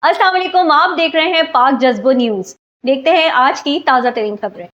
अस्सलाम वालेकुम, आप देख रहे हैं पाक जज्बो न्यूज। देखते हैं आज की ताज़ा तरीन खबरें।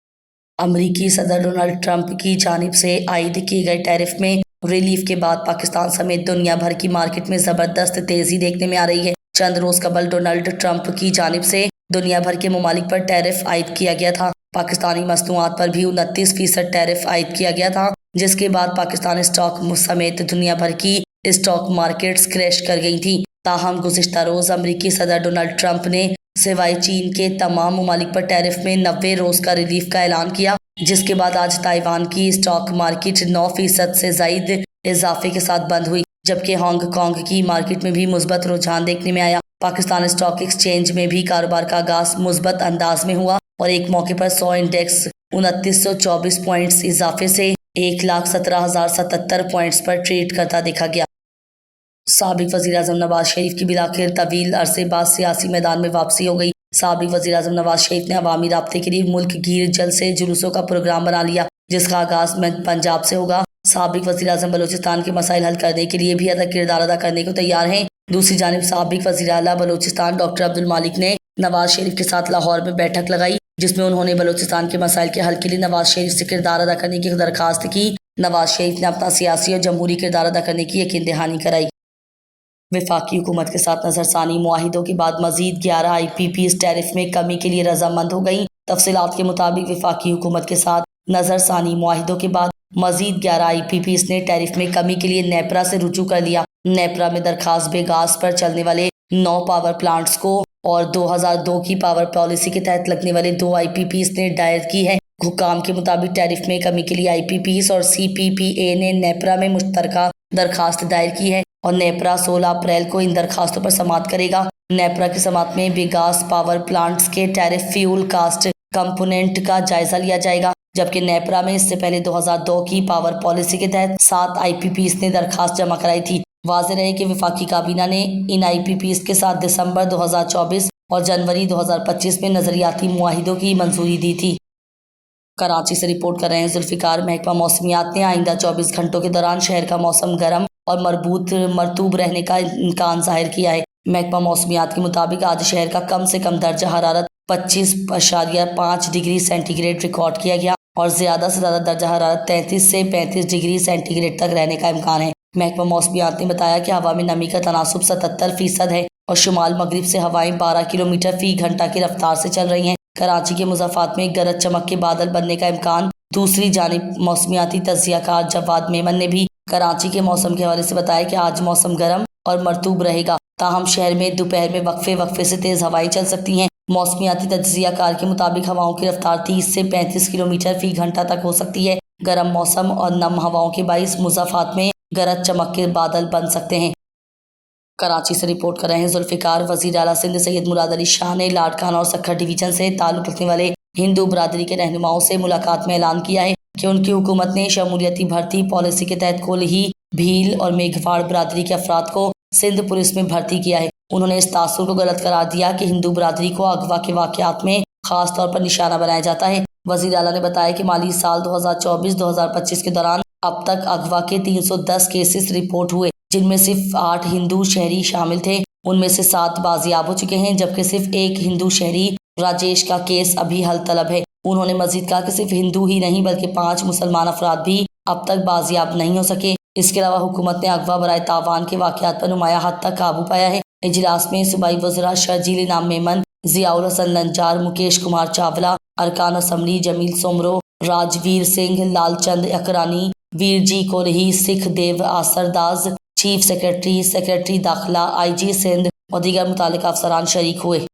अमरीकी सदर डोनाल्ड ट्रंप की जानिब से आयद किए गए टैरिफ में रिलीफ के बाद पाकिस्तान समेत दुनिया भर की मार्केट में जबरदस्त तेजी देखने में आ रही है। चंद रोज कबल डोनाल्ड ट्रंप की जानिब से दुनिया भर के ममालिक पर टैरिफ आयद किया गया था। पाकिस्तानी मसनूआत पर भी 29% टैरिफ आयद किया गया था, जिसके बाद पाकिस्तान स्टॉक समेत दुनिया भर की स्टॉक मार्केट्स क्रैश कर गई थी। ताहम गुज़िश्ता रोज अमरीकी सदर डोनाल्ड ट्रंप ने सिवाय चीन के तमाम ममालिक पर टैरिफ में 90 रोज का रिलीफ का ऐलान किया, जिसके बाद आज ताइवान की स्टॉक मार्केट 9% से जायद इजाफे के साथ बंद हुई, जबकि हांगकांग की मार्केट में भी मुस्बत रुझान देखने में आया। पाकिस्तान स्टॉक एक्सचेंज में भी कारोबार का आगाज मुस्बत अंदाज में हुआ और एक मौके पर 100 इंडेक्स 2924 पॉइंट्स इजाफे से 1,17,077 पॉइंट्स पर ट्रेड करता देखा गया। साबिक वज़ीर आज़म नवाज शरीफ की बिलाखिर तवील अरसे बाद सियासी मैदान में वापसी हो गई। साबिक वज़ीर आज़म नवाज शरीफ ने अवामी राब्ते के लिए मुल्क गीर जलसे जुलूसों का प्रोग्राम बना लिया, जिसका आगाज पंजाब से होगा। साबिक वज़ीर आज़म बलूचिस्तान के मसाइल हल करने के लिए भी किरदार अदा करने को तैयार हैं। दूसरी जानिब साबिक वज़ीर आला बलूचिस्तान डॉक्टर अब्दुल मालिक ने नवाज शरीफ के साथ लाहौर में बैठक लगाई, जिसमें उन्होंने बलूचिस्तान के मसाइल के हल के लिए नवाज शरीफ से किरदार अदा करने की दरखास्त की। नवाज शरीफ ने अपना सियासी और जमहूरी किरदार अदा करने की यकीन दहानी कराई। वफाकी हुकूमत के साथ नजरसानी मुआहिदों के बाद मजीद 11 IPPs टैरिफ में कमी के लिए रजामंद हो गई। तफसीलात के मुताबिक वफाकी हुकूमत के साथ नजरसानी मुआहिदों के बाद मजीद 11 IPPs ने टैरिफ में कमी के लिए नेपरा से रुजू कर लिया। नेपरा में दरखास्त बेगास पर चलने वाले 9 पावर प्लांट्स को और 2002 की पावर पॉलिसी के तहत लगने वाले 2 IPPs ने दायर की है। हुकाम के मुताबिक टैरिफ में कमी के लिए IPPs और CPPA ने नेपरा में मुश्तरका दरखास्त दायर की है और नेपरा 16 अप्रैल को इन दरखास्तों पर समाअत करेगा। नेपरा की समाअत में बेगास पावर प्लांट्स के टैरिफ फ्यूल कास्ट कंपोनेंट का जायजा लिया जाएगा, जबकि नेपरा में इससे पहले 2002 की पावर पॉलिसी के तहत 7 IPPs ने दरखास्त जमा कराई थी। वाज़ेह रहे कि वफाकी काबीना ने इन IPPs के साथ दिसंबर 2024 और जनवरी 2025 में नजरियाती मुआहिदों की मंजूरी दी थी। कराची से रिपोर्ट कर रहे हैं जुल्फिकार। महकमा मौसमियात ने आइंदा 24 घंटों के दौरान शहर का मौसम गर्म और मरतूब रहने का इम्कान जाहिर किया है। महकमा मौसमियात के मुताबिक आज शहर का कम से कम दर्जा हरारत 25.5 डिग्री सेंटीग्रेड रिकॉर्ड किया गया और ज़्यादा से ज़्यादा दर्जा हरारत 33 से 35 डिग्री सेंटीग्रेड तक रहने का इम्कान है। महकमा मौसमियात ने बताया कि हवा में नमी का तनासुब 77% है और शुमाल मगरिब से हवाएं 12 किलोमीटर फी घंटा की रफ्तार से चल रही हैं। कराची के मुज़ाफ़ात में गरज चमक के बादल बनने का इम्कान। दूसरी जानिब मौसमियाती तज्ज़ियाकार जवाद मेमन ने भी कराची के मौसम के हवाले से बताया कि आज मौसम गर्म और मरतूब रहेगा, ताहम शहर में दोपहर में वक्फे से तेज़ हवाएं चल सकती हैं। मौसमियाती तज्ज़ियाकार के मुताबिक हवाओं की रफ्तार 30 से 35 किलोमीटर फी घंटा तक हो सकती है। गर्म मौसम और नम हवाओं के बाइस मुज़ाफ़ात में गरज चमक के बादल बन सकते हैं। कराची से रिपोर्ट कर रहे हैं जुल्फिकार। वज़ीर आला सिंध सैयद मुराद अली शाह ने लाड़काना और सक्खर डिवीजन से ताल्लुक़ रखने वाले हिंदू बरादरी के रहनुमाओं से मुलाकात में ऐलान किया है कि उनकी हुकूमत ने शमूलियती भर्ती पॉलिसी के तहत कोल्ही, भील और मेघवाड़ बरादरी के अफराद को सिंध पुलिस में भर्ती किया है। उन्होंने इस तासुर को गलत करार दिया कि हिंदू बरादरी को अगवा के वाक़यात में खास तौर पर निशाना बनाया जाता है। वज़ीर आला ने बताया कि माली साल 2024-2025 के दौरान अब तक अगवा के 310 केसेस रिपोर्ट हुए, जिनमें सिर्फ 8 हिंदू शहरी शामिल थे। उनमें से 7 बाजियाब हो चुके हैं, जबकि सिर्फ एक हिंदू शहरी राजेश का केस अभी हल तलब है। उन्होंने मजीद कहा कि सिर्फ हिंदू ही नहीं बल्कि 5 मुसलमान अफराद भी अब तक बाजियाब नहीं हो सके। इसके अलावा हुकूमत ने अगवा बराए तावान के वाक़यात पर नुमाया हद तक काबू पाया है। इजलास में सूबाई वज़रा शर्जील इनाम मेमन, ज़ियाउल हसन लंजार, मुकेश कुमार चावला, अरकान असम्बली जमील सोमरो, राजवीर सिंह, लालचंद अकरानी, वीर जी कोलही, सिख देव आसरदाज, चीफ सेक्रेटरी दाखिला, IG सिंध और दीगर मुतालिका अफसरान शरीक हुए।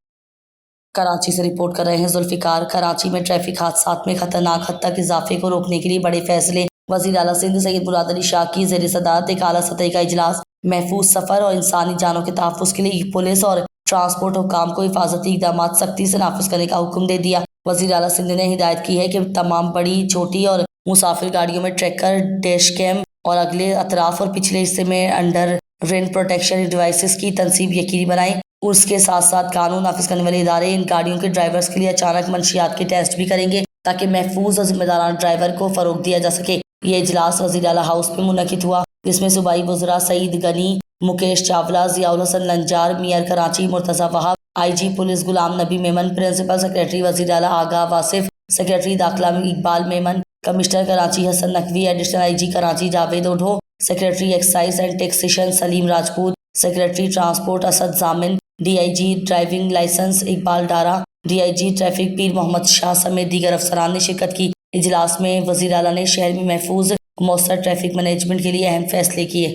कराची से रिपोर्ट कर रहे हैं जुल्फिकार। कराची में ट्रैफिक हादसात में खतरनाक हद तक इजाफे को रोकने के लिए बड़े फैसले। वज़ीर आला सिंध सैयद मुराद अली शाह की ज़ेर सदारत एक आला सतही का इजलास महफूज सफ़र और इंसानी जानों के तहफ़्फ़ुज़ के लिए पुलिस और ट्रांसपोर्ट हुकाम को हिफाजती इक़दाम सख्ती से नाफिज करने का हुक्म दे दिया। वज़ीर आला सिंध ने हिदायत की है कि तमाम बड़ी, छोटी और मुसाफिर गाड़ियों में ट्रैकर, डैश कैम और अगले अतराफ और पिछले हिस्से में अंडर रेन प्रोटेक्शन डिवाइसेस की तनसीब यकीनी बनाएं। उसके साथ साथ कानून नाफिज करने वाले इदारे इन गाड़ियों के ड्राइवर्स के लिए अचानक मंशियात के टेस्ट भी करेंगे, ताकि महफूज और जिम्मेदाराना ड्राइवर को फ़रोग दिया जा सके। ये इजलास वज़ीर आला हाउस में मुनक़िद हुआ, जिसमें सूबाई वज़रा सईद गनी, मुकेश चावला, ज़ियाउल हसन लंजार, मेयर कराची मुर्तज़ा वहाब, आई जी police Ghulam Nabi Memon, principal secretary वजीर आला आगा वासिफ, सेक्रेटरी दाखिला Iqbal Memon, commissioner Karachi Hasan Naqvi, additional I G Karachi Javed Odho, secretary excise and taxation Saleem Rajput, secretary transport Asad Jamin, DIG driving licence Iqbal डारा, DIG ट्रैफिक पीर मोहम्मद शाह समेत दीगर अफसरान ने शिरकत की। इजलास में वजीर आला ने शहर में महफूज मौसर ट्रैफिक मैनेजमेंट के लिए अहम फैसले किए।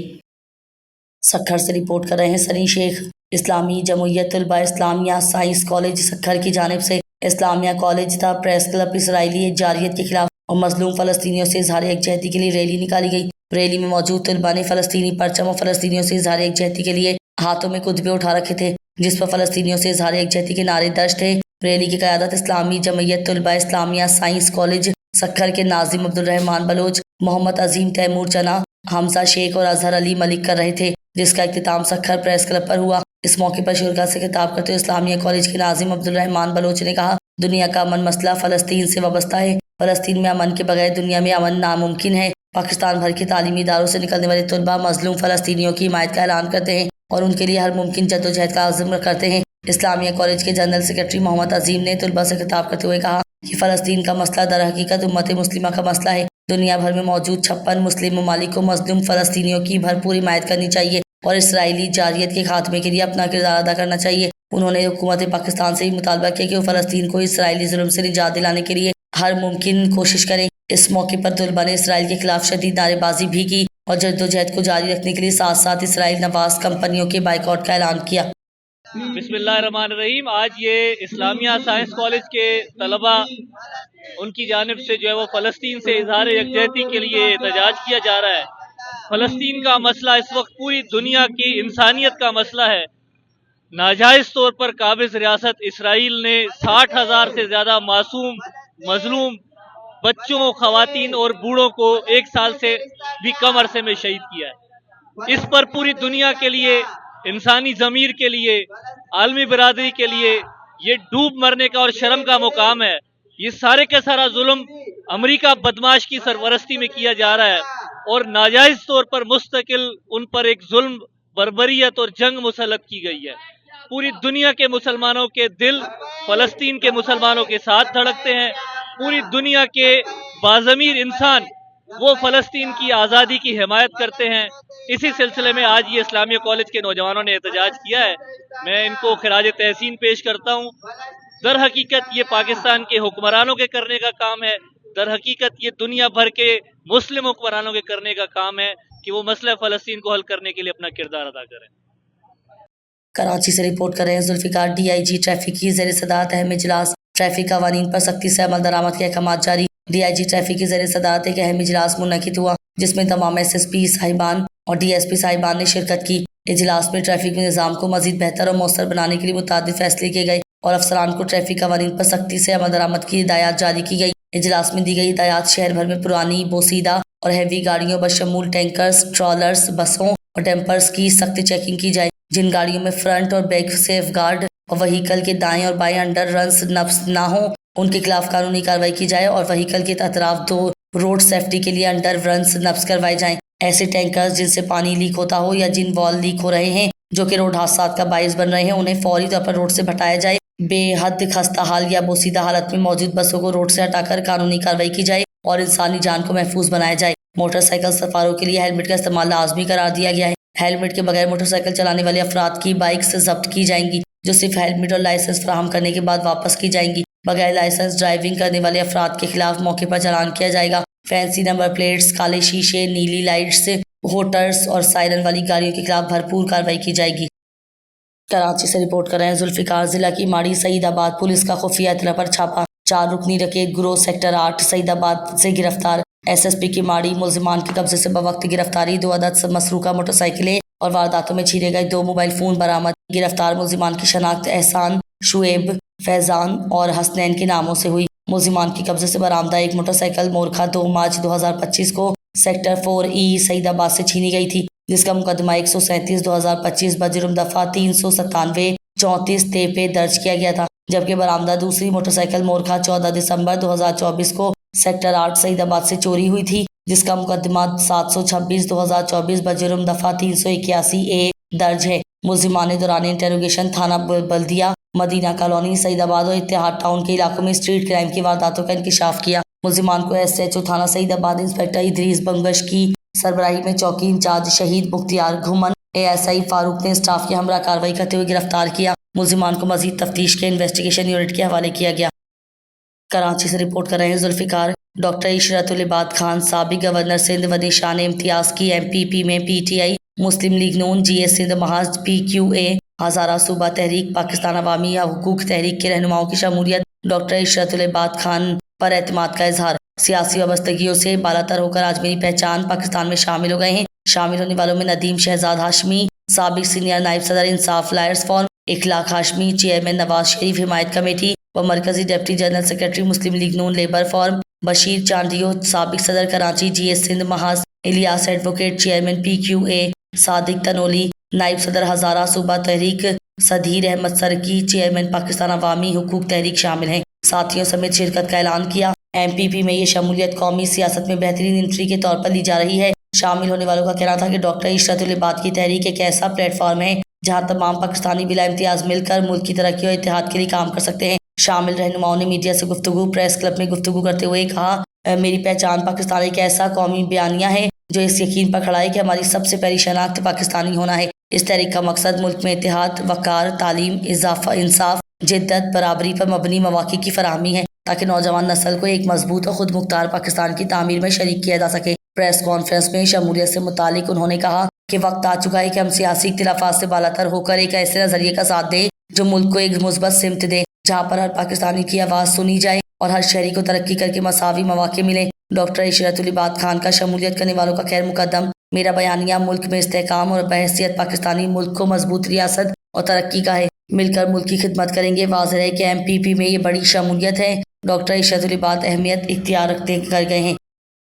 सखर से रिपोर्ट कर रहे हैं सनी शेख। इस्लामी जमूयत तलबा इस्लामिया साइंस कॉलेज सखर की जानिब से इस्लामिया कॉलेज था प्रेस क्लब इसराइली जारियत के खिलाफ और मजलूम फ़लस्तीनियों से इजहार यकजहती के लिए रैली निकाली गई। रैली में मौजूद तलबा ने फ़लस्तीनी परचम और फ़लस्तीनियों से इजहार यकजहती के लिए हाथों में कुतबे उठा रखे थे, जिस पर फ़लस्तीनियों से इजहार यकजहती के नारे दर्ज थे। रैली की क़यादत इस्लामी जमूयत तलबा इस्लामिया साइंस कॉलेज सखर के नाजिम अब्दुल रहमान बलोच, मोहम्मद अजीम तैमूर चना, हमजा शेख और अजहर अली मलिक कर रहे थे, जिसका इख्तिताम सखर प्रेस क्लब पर हुआ। इस मौके पर शुरा से खिताब करते हुए इस्लामिया कॉलेज के नाजिम अब्दुल रहमान बलोच ने कहा, दुनिया का अमन मसला फ़लस्तीन से वाबस्ता है। फ़लस्तीन में अमन के बगैर दुनिया में अमन नामुमकिन है। पाकिस्तान भर के तालीमी इदारों से निकलने वाले तलबा मजलूम फ़लस्तीनियों की हिमायत का ऐलान करते हैं और उनके लिए हर मुमकिन जद्दोजहद का आज़म करते हैं। इस्लामिया कॉलेज के जनरल सेक्रेटरी मोहम्मद अजीम ने तलबा से खिताब करते हुए कहा कि फ़लस्तीन का मसला दर हकीकत उम्मत मुस्लिमा का मसला है। दुनिया भर में मौजूद 56 मुस्लिम ममालिक को मजलूम फ़लस्तीनियों की भरपूर हिमायत करनी चाहिए और इसराइली जारियत के खात्मे के लिए अपना किरदार अदा करना चाहिए। उन्होंने हुकूमत पाकिस्तान से भी मुतालबा किया कि वो फ़लस्तीन को इसराइली जुल्म से निजात दिलाने के लिए हर मुमकिन कोशिश करें। इस मौके पर तलबा ने इसराइल के खिलाफ शदीद नारेबाजी भी की और जद्दोजहद को जारी रखने के लिए साथ साथ इसराइल नवाज कंपनियों के बाइकआउट का ऐलान किया। बिस्मिल्लाहिर्रहमानिर्रहीम। आज ये इस्लामिया साइंस कॉलेज के तलबा उनकी जानिब से जो है वो फ़लस्तीन से इजहार यकजहती के लिए एहतजाज किया जा रहा है। फ़लस्तीन का मसला इस वक्त पूरी दुनिया की इंसानियत का मसला है। नाजायज़ तौर पर काबिज़ रियासत इसराइल ने 60,000 से ज़्यादा मासूम मजलूम बच्चों, ख़वातीन और बूढ़ों को 1 साल से भी कम अरसे में शहीद किया है। इस पर पूरी दुनिया के लिए, इंसानी ज़मीर के लिए, आलमी बिरादरी के लिए ये डूब मरने का और शर्म का मुकाम है। ये सारे का सारा जुल्म अमेरिका बदमाश की सरवरस्ती में किया जा रहा है और नाजायज़ तौर पर मुस्तकिल उन पर एक जुल्म, बर्बरियत और जंग मुसल्लत की गई है। पूरी दुनिया के मुसलमानों के दिल फ़लस्तीन के मुसलमानों के साथ धड़कते हैं। पूरी दुनिया के बाज़मीर इंसान वो फ़लस्तीन की आज़ादी की हिमायत करते हैं। इसी सिलसिले में आज ये इस्लामिया कॉलेज के नौजवानों ने एहतजाज किया है। मैं इनको खिराज तहसीन पेश करता हूँ। दर हकीकत ये पाकिस्तान के हुक्मरानों के करने का काम है। दर हकीकत ये दुनिया भर के मुस्लिम हुक्मरानों के करने का काम है कि वो मसला फ़लस्तीन को हल करने के लिए अपना किरदार अदा करें। कराची से रिपोर्ट कर रहे हैं जुल्फ़िकार। DIG ट्रैफिक की ज़ेर सदारत अहम इजलास, ट्रैफिक कवानीन पर सख्ती से अमल दरामद के अहकाम जारी। DIG ट्रैफिक की ज़ेर सदारत एक अहम इजलास मुनक़िद हुआ, जिसमें तमाम SSP साहिबान और DSP साहिबान ने शिरकत की। इजलास में ट्रैफिक में निज़ाम को मज़ीद बेहतर और मौसर बनाने के लिए मुतादिद फैसले किए गए और अफसरान को ट्रैफिक कवानीन पर सख्ती से अमल दरामद की हिदायत जारी की गई। इजलास में दी गई हिदायत शहर भर में पुरानी, बोसीदा और हैवी गाड़ियों बशमूल टैंकर्स, ट्रॉलर्स, बसों और डैम्पर्स की सख्त चेकिंग की जाए। जिन गाड़ियों में फ्रंट और बैक सेफ गार्ड और वहीकल के दाएं और बाएं अंडर रन्स नब्स ना हो, उनके खिलाफ कानूनी कार्रवाई की जाए और वहीकल के अतराफ दो रोड सेफ्टी के लिए अंडर रन्स नब्स करवाए जाएं। ऐसे टैंकर्स जिनसे पानी लीक होता हो या जिन वॉल लीक हो रहे हैं जो कि रोड हादसात का बाइस बन रहे हैं, उन्हें फौरी तौर पर रोड से हटाया जाए। बेहद खस्ता हाल या बोसीदा हालत में मौजूद बसों को रोड से हटाकर कानूनी कार्रवाई की जाए और इंसानी जान को महफूज बनाया जाए। मोटरसाइकिल सफारों के लिए हेलमेट का इस्तेमाल लाजमी करार दिया गया है। हेलमेट के बगैर मोटरसाइकिल चलाने वाले अफराद की बाइक्स जब्त की जाएंगी, जो सिर्फ हेलमेट और लाइसेंस फराहम करने के बाद वापस की जाएंगी। बगैर लाइसेंस ड्राइविंग करने वाले अफराद के खिलाफ मौके पर चालान किया जाएगा। फैंसी नंबर प्लेट्स, काले शीशे, नीली लाइट्स, होटर्स और सायरन वाली गाड़ियों के खिलाफ भरपूर कार्रवाई की जाएगी। कराची से रिपोर्ट कर रहे हैं जुल्फ़िकार। जिला की माड़ी सईदाबाद पुलिस का खुफिया इत्तला पर छापा, 4 रुकनी डकैत गिरोह सेक्टर 8 सईदाबाद से गिरफ्तार। SSP की माड़ी मुल्जिमान के कब्जे से बवक्त गिरफ्तारी, 2 अदद मसरूका मोटरसाइकिलें और वारदातों में छीने गए 2 मोबाइल फ़ोन बरामद। गिरफ्तार मुल्जिमान की शनाख्त एहसान, शुएब, फैज़ान और हसनैन के नामों से हुई। मुल्जिमान के कब्जे से बरामदा एक मोटरसाइकिल मोरखा 2 मार्च 2025 को सेक्टर 4E सईदाबाद से छीनी गई थी, जिसका मुकदमा 137/2025 बजुर्म दफ़ा 397 34 पे दर्ज किया गया था, जबकि बरामदा दूसरी मोटरसाइकिल मोरखा 14 दिसंबर 2024 को सेक्टर 8 सईदाबाद से चोरी हुई थी, जिसका मुकदमा 726/2024 बजुर्म दफ़ा 381A दर्ज है। मुल्जिमान ने दौरान इंटेरोगेशन थाना बल्दिया मदीना कॉलोनी, सईदाबाद और इत्तेहाद टाउन के इलाकों में स्ट्रीट क्राइम की वारदातों का इंकशाफ किया। मुलजिमान को SHO थाना सईदाबाद इंस्पेक्टर इदरीस बंगश की सरबराही में चौकी इंचार्ज शहीद मुख्तियार घुमन ASI फारूक ने स्टाफ की हमरा कार्रवाई करते हुए गिरफ्तार किया। मुलजिमान को मजीद तफ्तीश के इन्वेस्टिगेशन यूनिट के हवाले किया गया। कराची से रिपोर्ट कर रहे हैं जुल्फिकार। डॉक्टर इशरतुल इबाद खान साबिक गवर्नर सिंध व निशान इम्तियाज की MPP में PTI, मुस्लिम लीग नून, GS सिंध महाज, PQA, हज़ारा सूबा तहरीक, पाकिस्तान अवामी या हुकूक तहरीक के रहनुमाओं की शमूलियत। डॉक्टर इशरतुल इबाद खान पर एतमाद का इजहार। सियासी वाबस्तगियों से बालातर होकर आज मेरी पहचान पाकिस्तान में शामिल हो गए हैं। शामिल होने वालों में नदीम शहजाद हाशमी, साबिक सीनियर नायब सदर Insaf lawyers forum, Akhlaq Hashmi, chairman Nawaz Sharif हिमायत कमेटी व मरकजी deputy general secretary Muslim League Noon labour forum, Bashir Chandio साबिक सदर Karachi GS Sindh Mahaz, Ilyas advocate chairman PQA, Sadiq Tanoli नायब सदर हज़ारा सूबा तहरीक, सदीर अहमद सरकी चेयरमैन पाकिस्तान अवामी हुकूक तहरीक शामिल हैं। साथियों समेत शिरकत का ऐलान किया। MPP में ये शमूलियत कौमी सियासत में बेहतरीन एंट्री के तौर पर ली जा रही है। शामिल होने वालों का कहना था कि डॉक्टर इशरतुल इबाद की तहरीक एक ऐसा प्लेटफॉर्म है जहां तमाम पाकिस्तानी बिला इम्तियाज मिलकर मुल्क की तरक्की और इत्तेहाद के लिए काम कर सकते हैं। शामिल रहनुमाओं ने मीडिया से गुफ्तगू प्रेस क्लब में गुफ्तगू करते हुए कहा, मेरी पहचान पाकिस्तान एक ऐसा कौमी बयानिया है जो इस यकीन पर खड़ा है कि हमारी सबसे पहली शनाख्त पाकिस्तानी होना है। इस तहरीक का मकसद मुल्क में इत्तेहाद, वकार, तालीम, इजाफा, इंसाफ, जिद्दत, बराबरी पर मबनी मौक़े की फराहमी है ताकि नौजवान नस्ल को एक मजबूत और खुद मुख्तार पाकिस्तान की तामीर में शरीक किया जा सके। प्रेस कॉन्फ्रेंस में शमूलियत से मुतालिक उन्होंने कहा कि वक्त आ चुका है कि हम सियासी इख्तिलाफात से बालातर होकर एक ऐसे नजरिए का साथ दें जो मुल्क को एक मुस्बत सिमत दे, जहाँ पर हर पाकिस्तानी की आवाज़ सुनी जाए और हर शहरी को तरक्की करके मसावी मौके मिले। डॉक्टर इशरतुल इबाद खान का शमूलियत करने वालों का खैर मुकदम। मेरा बयानिया मुल्क में इस्तेहकाम और बहैसियत पाकिस्तानी मुल्क को मजबूत रियासत और तरक्की का है। मिलकर मुल्क की खिदमत करेंगे। वाज़ेह है कि MPP में ये बड़ी शमूलियत है। डॉक्टर इशरतुल इबाद अहमियत इख्तियार रखते कर गए हैं।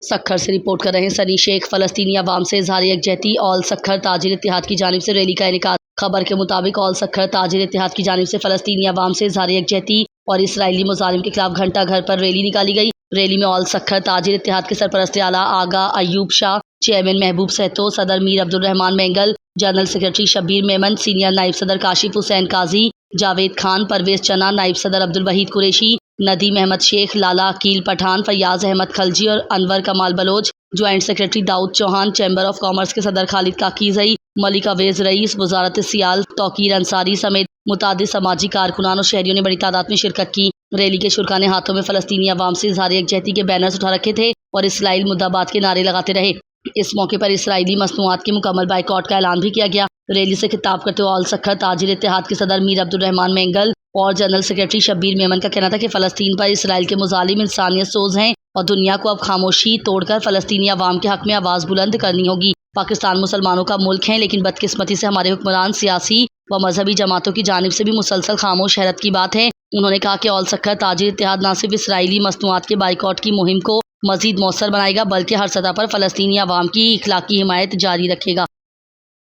सखर से रिपोर्ट कर रहे हैं सनी शेख। फ़लस्तीनी अवाम से इज़हार यकजहती। ऑल सखर ताजिर इत्तेहाद की जानिब से रैली का इनेकाद। खबर के मुताबिक ऑल सखर ताजिर इत्तेहाद की जानिब से फ़लस्तीनी अवाम से इज़हार यकजहती और इसराइली मुजालिम के खिलाफ घंटा घर पर रैली निकाली गई। रैली में ऑल सखर ताजिर इत्तेहाद के सरपरस्त आला आगा अयूब शाह, चेयरमैन महबूब सहतो, सदर Mir Abdul Rahman Mengal, general secretary Shabbir Memon, senior नायब सदर काशिफ हुसैन काजी, जावेद खान, परवेज चना, नायब सदर अब्दुल वहीद कुरैशी, नदीम अहमद शेख, लाला अकील पठान, फयाज अहमद खलजी और Anwar Kamal Baloch, joint secretary Daud Chauhan, chamber of commerce के सदर खालिद काकीजई, मलिक अवेज रईस, वजारत सियाल तौकीर अंसारी समेत मुतादिद समाजी कारकुनान और शहरियों ने बड़ी तादाद में शिरकत की। रैली के शुरा ने हाथों में फ़लस्तीनी अवाम से इज़हार यकजहती के बैनर्स उठा रखे थे और इसराइल मुर्दाबाद के नारे लगाते रहे। इस मौके पर इसराइली मसनूआत के मुकम्मल बाइकआउट का ऐलान भी किया गया। रैली से खिताब करते हुए ऑल सखर ताजिर इत्तेहाद के सदर मीर अब्दुल रहमान मेंगल और जनरल सेक्रेटरी शब्बीर मेमन का कहना था कि फ़लस्तीन पर इसराइल के मुजालिम इंसानियत सोज हैं और दुनिया को अब खामोशी तोड़कर फ़लस्तीनी अवाम के हक में आवाज़ बुलंद करनी होगी। पाकिस्तान मुसलमानों का मुल्क है, लेकिन बदकिस्मती से हमारे हुक्मरान सियासी व मजहबी जमातों की जानिब से भी मुसलसल खामोश हैरत की बात है। उन्होंने कहा कि ऑल सखर ताजिर इत्तेहाद न सिर्फ इसराइली मसनूआत के बाइकआउट की मुहिम को मजीद मौसर बनाएगा, बल्कि हर सतह पर फ़लस्तीनी अवाम की इखलाकी हिमायत जारी रखेगा।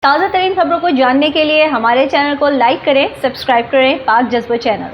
ताज़ा तरीन खबरों को जानने के लिए हमारे चैनल को लाइक करें, सब्सक्राइब करें पाक जज्बा चैनल।